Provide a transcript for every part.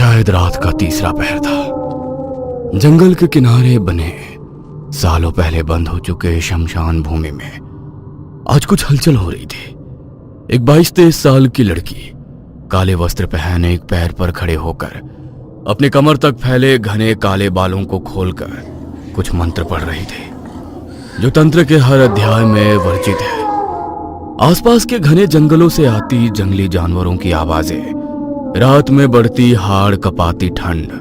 शायद रात का तीसरा पहर था। जंगल के किनारे बने सालों पहले बंद हो चुके शमशान भूमि में आज कुछ हलचल हो रही थी। एक 22-23 साल की लड़की काले वस्त्र पहने एक पैर पर खड़े होकर अपने कमर तक फैले घने काले बालों को खोलकर कुछ मंत्र पढ़ रही थी, जो तंत्र के हर अध्याय में वर्जित है। आसपास के घने जंगलों से आती जंगली जानवरों की आवाजें, रात में बढ़ती हाड़ कपाती ठंड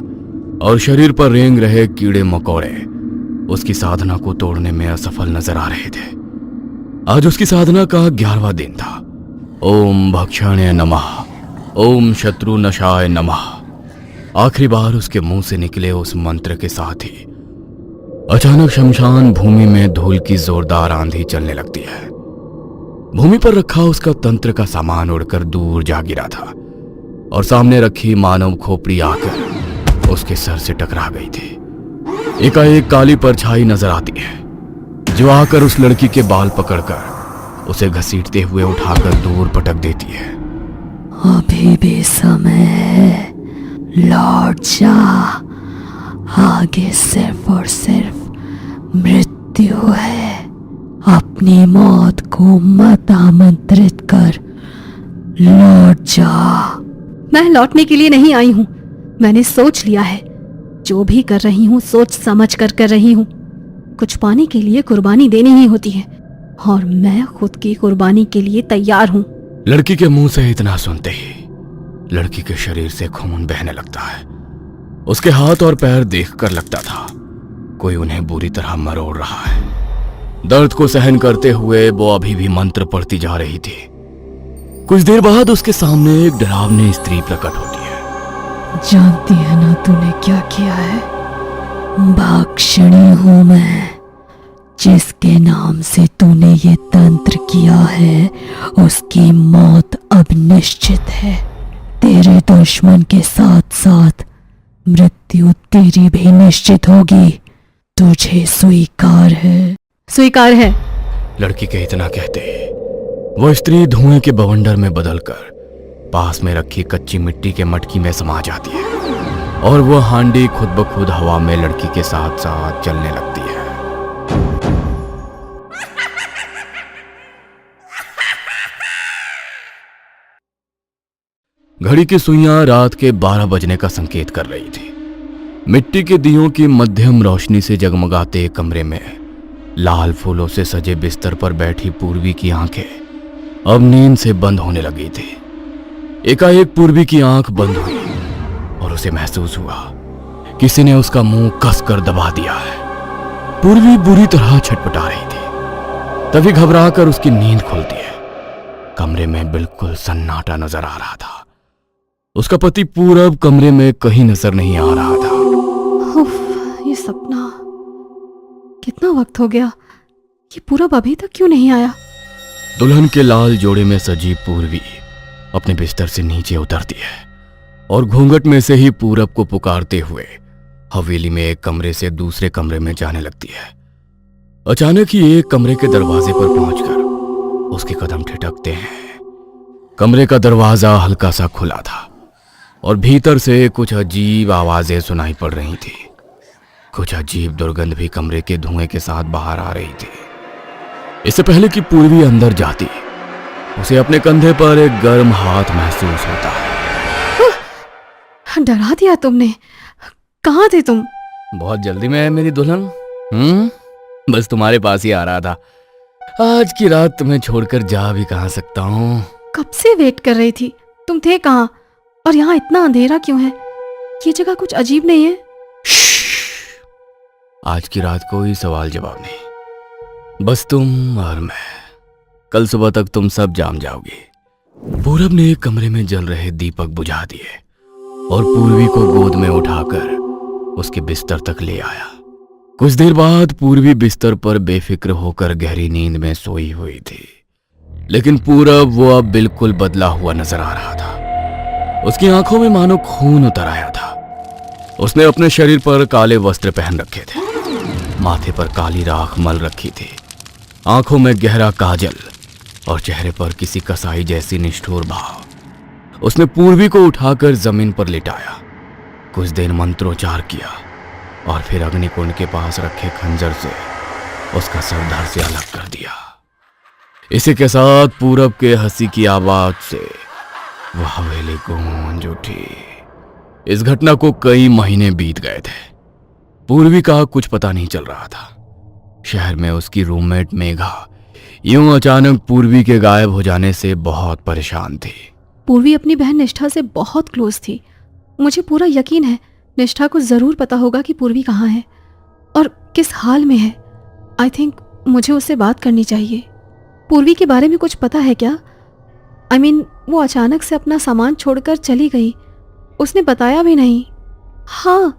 और शरीर पर रेंग रहे कीड़े मकोड़े उसकी साधना को तोड़ने में असफल नजर आ रहे थे। आज उसकी साधना का 11वां दिन था। ओम भक्षाण्य नमः, ओम शत्रु नशाय नमः। आखिरी बार उसके मुंह से निकले उस मंत्र के साथ ही अचानक शमशान भूमि में धूल की जोरदार आंधी चलने लगती है। भूमि पर रखा उसका तंत्र का सामान उड़कर दूर जा गिरा था और सामने रखी मानव खोपड़ी आकर उसके सर से टकरा गई थी। एकाएक काली परछाई नजर आती है, जो आकर उस लड़की के बाल पकड़कर उसे घसीटते हुए उठाकर दूर पटक देती है। अभी भी समय है, लौट जा। आगे सिर्फ और सिर्फ मृत्यु है। अपनी मौत को मत आमंत्रित कर, लौट जा। मैं लौटने के लिए नहीं आई हूँ। मैंने सोच लिया है, जो भी कर रही हूँ सोच समझ कर रही हूँ। कुछ पाने के लिए कुर्बानी देनी ही होती है और मैं खुद की कुर्बानी के लिए तैयार हूँ। लड़की के मुंह से इतना सुनते ही लड़की के शरीर से खून बहने लगता है। उसके हाथ और पैर देखकर लगता था कोई उन्हें बुरी तरह मरोड़ रहा है। दर्द को सहन करते हुए वो अभी भी मंत्र पढ़ती जा रही थी। कुछ देर बाद उसके सामने एक डरावनी स्त्री प्रकट होती है। जानती है ना तूने क्या किया है? भाक्षणी हूं मैं। जिसके नाम से तूने ये तंत्र किया है उसकी मौत अब निश्चित है। तेरे दुश्मन के साथ साथ मृत्यु तेरी भी निश्चित होगी। तुझे स्वीकार है? स्वीकार है। लड़की के इतना कहते ही वो स्त्री धुएं के बवंडर में बदलकर पास में रखी कच्ची मिट्टी के मटकी में समा जाती है और वो हांडी खुद ब खुद हवा में लड़की के साथ साथ चलने लगती है। घड़ी की सुइयां रात के 12 बजने का संकेत कर रही थी। मिट्टी के दियों की मध्यम रोशनी से जगमगाते कमरे में लाल फूलों से सजे बिस्तर पर बैठी पूर्वी की आंखें अब नींद से बंद होने लगी थी। एकाएक पूर्वी की आंख बंद हुई और उसे महसूस हुआ किसी ने उसका मुंह कसकर दबा दिया है। पूर्वी बुरी तरह छटपटा रही थी। तभी घबराकर उसकी नींद खुलती है। कमरे में बिल्कुल सन्नाटा नजर आ रहा था। उसका पति पूरब कमरे में कहीं नजर नहीं आ रहा था। उफ, ये सपना। कितना वक्त हो गया, ये पूरब अभी तक क्यों नहीं आया? दुल्हन के लाल जोड़े में सजी पूर्वी अपने बिस्तर से नीचे उतरती है और घूंघट में से ही पूरब को पुकारते हुए हवेली में एक कमरे से दूसरे कमरे में जाने लगती है। अचानक ही एक कमरे के दरवाजे पर पहुंचकर उसके कदम ठिठकते हैं। कमरे का दरवाजा हल्का सा खुला था और भीतर से कुछ अजीब आवाजें सुनाई पड़ रही थी। कुछ अजीब दुर्गंध भी कमरे के धुएं के साथ बाहर आ रही थी। इससे पहले कि पूर्वी अंदर जाती, उसे अपने कंधे पर एक गर्म हाथ महसूस होता है। डरा दिया तुमने। कहाँ थे तुम? बहुत जल्दी में है मेरी दुल्हन। बस तुम्हारे पास ही आ रहा था। आज की रात तुम्हें छोड़कर जा भी कहाँ सकता हूँ। कब से वेट कर रही थी। तुम थे कहाँ और यहाँ इतना अंधेरा क्यों है? ये जगह कुछ अजीब नहीं है? आज की रात कोई सवाल जवाब नहीं, बस तुम और मैं। कल सुबह तक तुम सब जान जाओगे। पूरब ने एक कमरे में जल रहे दीपक बुझा दिए और पूर्वी को गोद में उठाकर उसके बिस्तर तक ले आया। कुछ देर बाद पूर्वी बिस्तर पर बेफिक्र होकर गहरी नींद में सोई हुई थी, लेकिन पूरब वो अब बिल्कुल बदला हुआ नजर आ रहा था। उसकी आंखों में मानो खून उतर आया था। उसने अपने शरीर पर काले वस्त्र पहन रखे थे, माथे पर काली राख मल रखी थी, आंखों में गहरा काजल और चेहरे पर किसी कसाई जैसी निष्ठुर भाव। उसने पूर्वी को उठाकर जमीन पर लिटाया कुछ देर मंत्रोच्चार किया और फिर अग्निकुंड के पास रखे खंजर से उसका सर धड़ से अलग कर दिया। इसी के साथ पूरब के हंसी की आवाज से वह हवेली गूंज उठी। इस घटना को कई महीने बीत गए थे। पूर्वी का कुछ पता नहीं चल रहा था। शहर में उसकी रूममेट मेघा यूं अचानक पूर्वी के गायब हो जाने से बहुत परेशान थी। पूर्वी अपनी बहन निष्ठा से बहुत क्लोज थी। मुझे पूरा यकीन है निष्ठा को जरूर पता होगा कि पूर्वी कहाँ है और किस हाल में है। आई थिंक मुझे उससे बात करनी चाहिए। पूर्वी के बारे में कुछ पता है क्या? आई मीन वो अचानक से अपना सामान छोड़कर चली गई, उसने बताया भी नहीं। हाँ,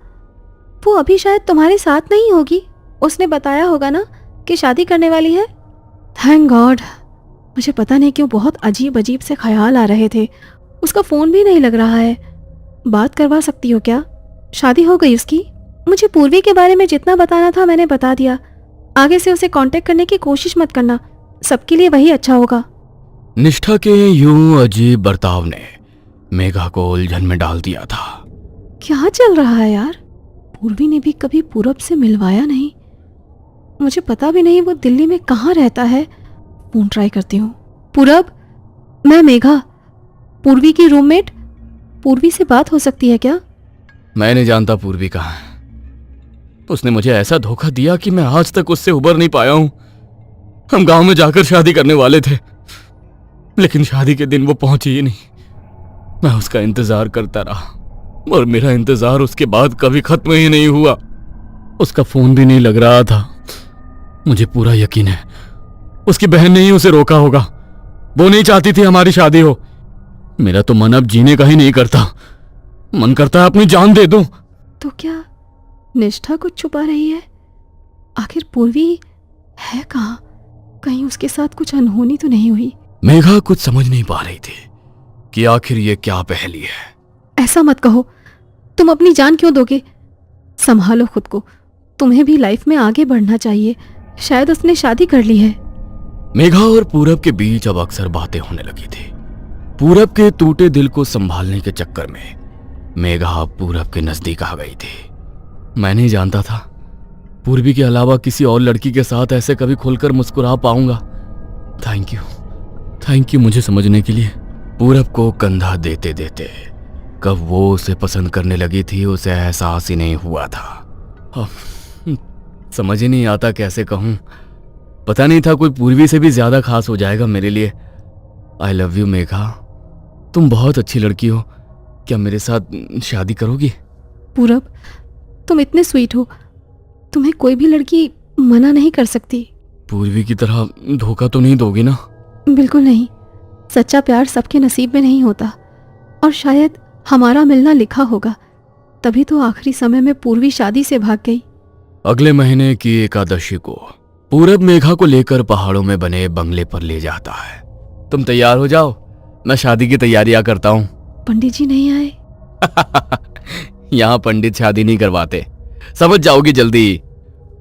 वो अभी शायद तुम्हारे साथ नहीं होगी। उसने बताया होगा ना कि शादी करने वाली है। Thank God. मुझे पता नहीं क्यों बहुत अजीब अजीब से ख्याल आ रहे थे। उसका फ़ोन भी नहीं लग रहा है। बात करवा सकती हो क्या? शादी हो गई उसकी? मुझे पूर्वी के बारे में जितना बताना था मैंने बता दिया। आगे से उसे कांटेक्ट करने की कोशिश मत करना, सबके लिए वही अच्छा होगा। निष्ठा के यूं अजीब बर्ताव ने मेघा को उलझन में डाल दिया था। क्या चल रहा है यार? पूर्वी ने भी कभी पूरब से मिलवाया नहीं। मुझे पता भी नहीं वो दिल्ली में कहाँ रहता है। फोन ट्राई करती हूँ। पूरब, मैं मेघा, पूर्वी की रूममेट। पूर्वी से बात हो सकती है क्या? मैं नहीं जानता पूर्वी कहाँ है। उसने मुझे ऐसा धोखा दिया कि मैं आज तक उससे उबर नहीं पाया हूं। हम गांव में जाकर शादी करने वाले थे, लेकिन शादी के दिन वो पहुंची ही नहीं। मैं उसका इंतजार करता रहा और मेरा इंतजार उसके बाद कभी खत्म ही नहीं हुआ। उसका फोन भी नहीं लग रहा था। मुझे पूरा यकीन है उसकी बहन ने ही उसे रोका होगा। वो नहीं चाहती थी हमारी शादी हो। मेरा तो मन अब जीने का ही नहीं करता। मन करता है अपनी जान दे दूं। तो क्या निष्ठा कुछ छुपा रही है? आखिर पूर्वी है कहाँ? कहीं उसके साथ कुछ अनहोनी तो नहीं हुई? मेघा कुछ समझ नहीं पा रही थी कि आखिर ये क्या पहेली है। ऐसा मत कहो। तुम अपनी जान क्यों दोगे? संभालो खुद को। तुम्हें भी लाइफ में आगे बढ़ना चाहिए। शायद उसने शादी कर ली है। मेघा और पूरब के बीच अब अक्सर बातें होने लगी थी। पूरब के टूटे दिल को संभालने के चक्कर में मेघा पूरब के नजदीक आ गई थी। मैं नहीं जानता था पूर्वी के अलावा किसी और लड़की के साथ ऐसे कभी खुलकर मुस्कुरा पाऊंगा। थैंक यू मुझे समझने के लिए। पूरब को कंधा देते देते कब वो उसे पसंद करने लगी थी उसे एहसास ही नहीं हुआ था। समझ ही नहीं आता कैसे कहूं। पता नहीं था कोई पूर्वी से भी ज्यादा खास हो जाएगा मेरे लिए। आई लव यू मेघा, तुम बहुत अच्छी लड़की हो। क्या मेरे साथ शादी करोगी? पूरब, तुम इतने स्वीट हो, तुम्हें कोई भी लड़की मना नहीं कर सकती। पूर्वी की तरह धोखा तो नहीं दोगी ना? बिल्कुल नहीं। सच्चा प्यार सबके नसीब में नहीं होता और शायद हमारा मिलना लिखा होगा। तभी तो आखिरी समय में पूर्वी शादी से भाग गई। अगले महीने की एकादशी को पूरब मेघा को लेकर पहाड़ों में बने बंगले पर ले जाता है। तुम तैयार हो जाओ, मैं शादी की तैयारियां करता हूँ। पंडित जी नहीं आए? यहाँ पंडित शादी नहीं करवाते, समझ जाओगी जल्दी।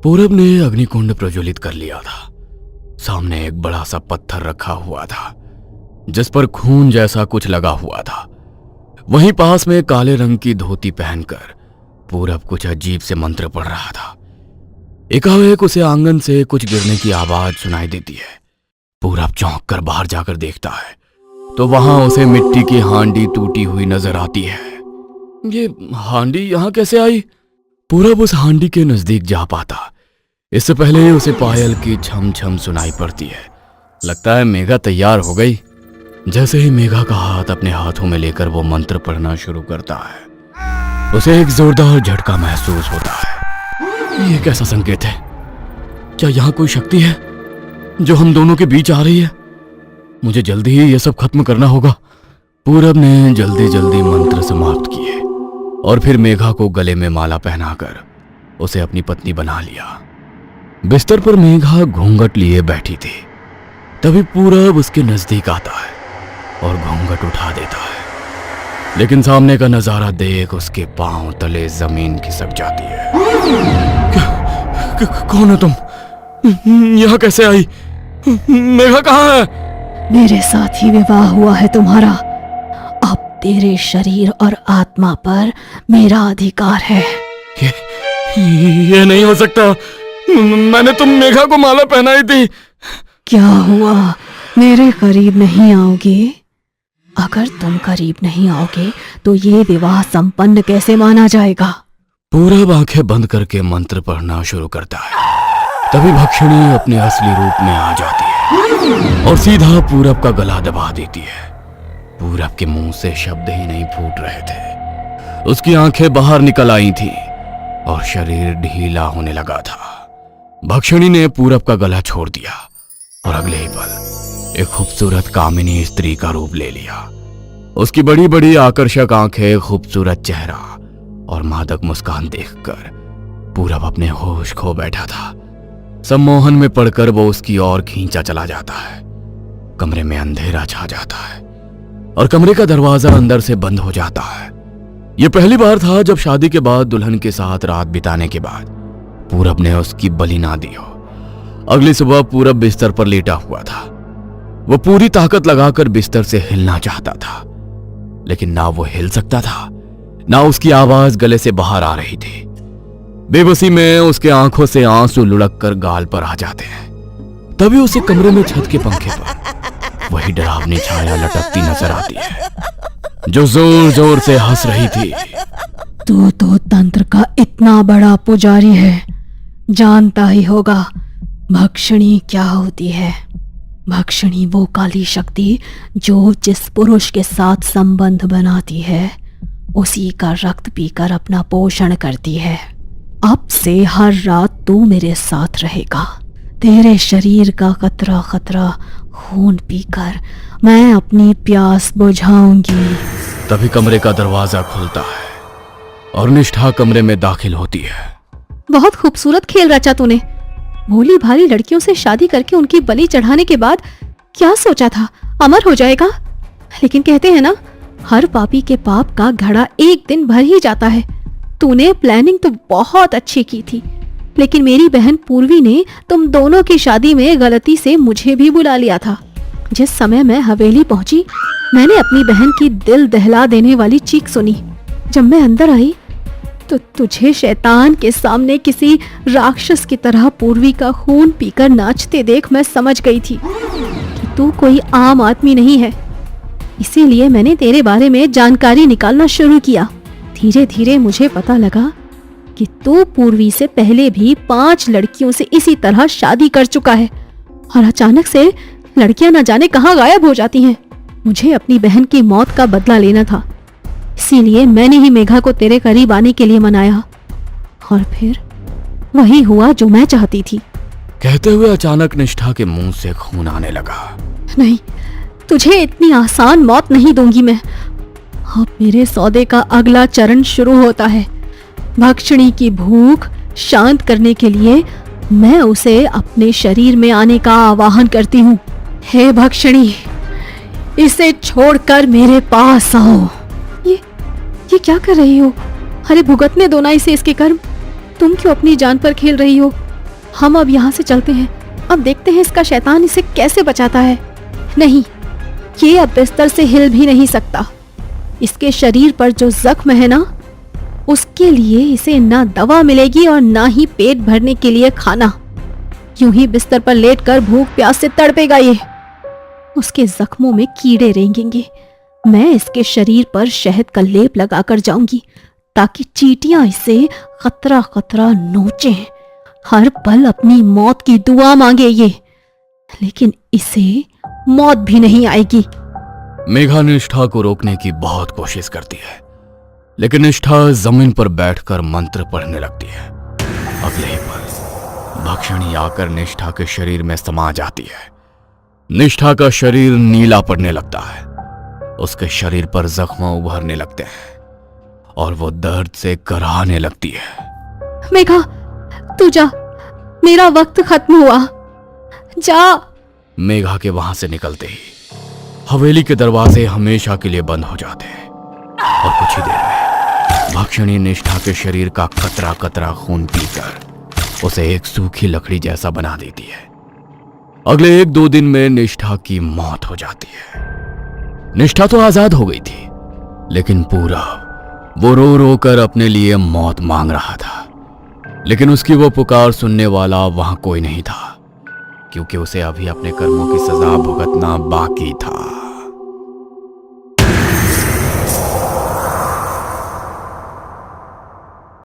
पूरब ने अग्निकुंड प्रज्वलित कर लिया था। सामने एक बड़ा सा पत्थर रखा हुआ था जिस पर खून जैसा कुछ लगा हुआ था। वहीं पास में काले रंग की धोती पहनकर पूरब कुछ अजीब से मंत्र पढ़ रहा था। एकाएक उसे आंगन से कुछ गिरने की आवाज सुनाई देती है। पूरब चौंक कर बाहर जाकर देखता है तो वहां उसे मिट्टी की हांडी टूटी हुई नजर आती है। ये हांडी यहाँ कैसे आई? पूरब उस हांडी के नजदीक जा पाता इससे पहले उसे पायल की छम छम सुनाई पड़ती है। लगता है मेघा तैयार हो गई। जैसे ही मेघा का हाथ अपने हाथों में लेकर वो मंत्र पढ़ना शुरू करता है उसे एक जोरदार झटका महसूस होता है। ये कैसा संकेत है? क्या यहाँ कोई शक्ति है जो हम दोनों के बीच आ रही है? मुझे जल्दी ही ये सब खत्म करना होगा। पूरब ने जल्दी जल्दी मंत्र समाप्त किए और फिर मेघा को गले में माला पहनाकर उसे अपनी पत्नी बना लिया। बिस्तर पर मेघा घूंघट लिए बैठी थी। तभी पूरब उसके नजदीक आता है और घूंघट उठा देता है, लेकिन सामने का नजारा देख उसके पांव तले जमीन खिसक जाती है। कौन हो तुम? यहाँ कैसे आई? मेघा कहाँ है? मेरे साथ ही विवाह हुआ है तुम्हारा। अब तेरे शरीर और आत्मा पर मेरा अधिकार है। ये नहीं हो सकता। मैंने तो मेघा को माला पहनाई थी। क्या हुआ, मेरे करीब नहीं आओगे? अगर तुम करीब नहीं आओगे तो ये विवाह संपन्न कैसे माना जाएगा? पूरब आंखें बंद करके मंत्र पढ़ना शुरू करता है। तभी भक्षणी अपने असली रूप में आ जाती है और सीधा पूरब का गला दबा देती है। पूरब के मुंह से शब्द ही नहीं फूट रहे थे, उसकी आंखें बाहर निकल आई थी और शरीर ढीला होने लगा था। भक्षणी ने पूरब का गला छोड़ दिया और अगले ही पल एक खूबसूरत कामिनी स्त्री का रूप ले लिया। उसकी बड़ी बड़ी आकर्षक आंखें, खूबसूरत चेहरा और मादक मुस्कान देखकर पूरब अपने होश खो बैठा था। सम्मोहन में पड़कर वो उसकी ओर खींचा चला जाता है। कमरे में अंधेरा छा जाता है और कमरे का दरवाजा अंदर से बंद हो जाता है। यह पहली बार था जब शादी के बाद दुल्हन के साथ रात बिताने के बाद पूरब ने उसकी बलि ना दी हो। अगली सुबह पूरब बिस्तर पर लेटा हुआ था। वो पूरी ताकत लगाकर बिस्तर से हिलना चाहता था, लेकिन ना वो हिल सकता था, ना उसकी आवाज गले से बाहर आ रही थी। बेबसी में उसके आंखों से आंसू लुढ़क कर गाल पर आ जाते हैं। तभी उसे कमरे में छत के पंखे पर वही डरावनी छाया लटकती नजर आती है, जो जोर जोर से हंस रही थी। तू तो तंत्र का इतना बड़ा पुजारी है, जानता ही होगा भक्षणी क्या होती है। भक्षणी वो काली शक्ति जो जिस पुरुष के साथ संबंध बनाती है उसी का रक्त पीकर अपना पोषण करती है। अब से हर रात तू मेरे साथ रहेगा। तेरे शरीर का कतरा कतरा खून पीकर मैं अपनी प्यास बुझाऊंगी। तभी कमरे का दरवाजा खुलता है और निष्ठा कमरे में दाखिल होती है। बहुत खूबसूरत खेल रचा तूने। भोली भाली लड़कियों से शादी करके उनकी बलि चढ़ाने के बाद क्या सोचा था, अमर हो जाएगा? लेकिन कहते हैं ना, हर पापी के पाप का घड़ा एक दिन भर ही जाता है। तूने प्लानिंग तो बहुत अच्छी की थी, लेकिन मेरी बहन पूर्वी ने तुम दोनों की शादी में गलती से मुझे भी बुला लिया था। जिस समय मैं हवेली पहुंची, मैंने अपनी बहन की दिल दहला देने वाली चीख सुनी। जब मैं अंदर आई तो तुझे शैतान के सामने किसी राक्षस की तरह पूर्वी का खून पीकर नाचते देख मैं समझ गई थी कि तू कोई आम आदमी नहीं है। इसीलिए मैंने तेरे बारे में जानकारी निकालना शुरू किया। धीरे धीरे मुझे पता लगा कि तू पूर्वी से पहले भी 5 लड़कियों से इसी तरह शादी कर चुका है और अचानक से लड़कियां न जाने कहां गायब हो जाती हैं। मुझे अपनी बहन की मौत का बदला लेना था, इसीलिए मैंने ही मेघा को तेरे करीब आने के लिए मनाया और फिर वही हुआ जो मैं चाहती थी। कहते हुए अचानक निष्ठा के मुंह से खून आने लगा। नहीं, तुझे इतनी आसान मौत नहीं दूंगी मैं। अब मेरे सौदे का अगला चरण शुरू होता है। भक्षणी की भूख शांत करने के लिए मैं उसे अपने शरीर में आने का आवाहन करती हूँ। हे भक्षणी, इसे छोड़कर मेरे पास आओ। ये क्या कर रही हो? अरे भुगतने दो ना इसे इसके कर्म। तुम क्यों अपनी जान पर खेल रही हो? हम अब यहाँ से चलते हैं। अब देखते हैं इसका शैतान इसे कैसे बचाता है। नहीं, ये अब बिस्तर से हिल भी नहीं सकता। इसके शरीर पर जो जख्म है ना, उसके लिए इसे ना दवा मिलेगी और ना ही पेट भरने के लिए खाना। यूं ही बिस्तर पर लेटकर भूख प्यास से तड़पेगा ये। उसके जख्मों में कीड़े रेंगेंगे। मैं इसके शरीर पर शहद का लेप लगाकर जाऊंगी ताकि चींटियां इसे खतरा खतरा नोचें। हर पल अपनी मौत की दुआ मांगे ये, लेकिन इसे मौत भी नहीं आएगी। मेघा निष्ठा को रोकने की बहुत कोशिश करती है, लेकिन निष्ठा जमीन पर बैठकर मंत्र पढ़ने लगती है। अगले ही पल भक्षणी आकर निष्ठा के शरीर में समा जाती है। निष्ठा का शरीर नीला पड़ने लगता है। उसके शरीर पर जख्म उभरने लगते हैं और वो दर्द से कराहने लगती है। मेघा, तू जा, मेरा वक्त खत्म हुआ, जा। मेघा के वहां से निकलते ही हवेली के दरवाजे हमेशा के लिए बंद हो जाते हैं और कुछ ही देर में भक्षणी निष्ठा के शरीर का कतरा कतरा खून पीकर उसे एक सूखी लकड़ी जैसा बना देती है। अगले 1-2 दिन में निष्ठा की मौत हो जाती है। निष्ठा तो आजाद हो गई थी, लेकिन पूरब वो रो रो कर अपने लिए मौत मांग रहा था, लेकिन उसकी वो पुकार सुनने वाला वहां कोई नहीं था, क्योंकि उसे अभी अपने कर्मों की सजा भुगतना बाकी था।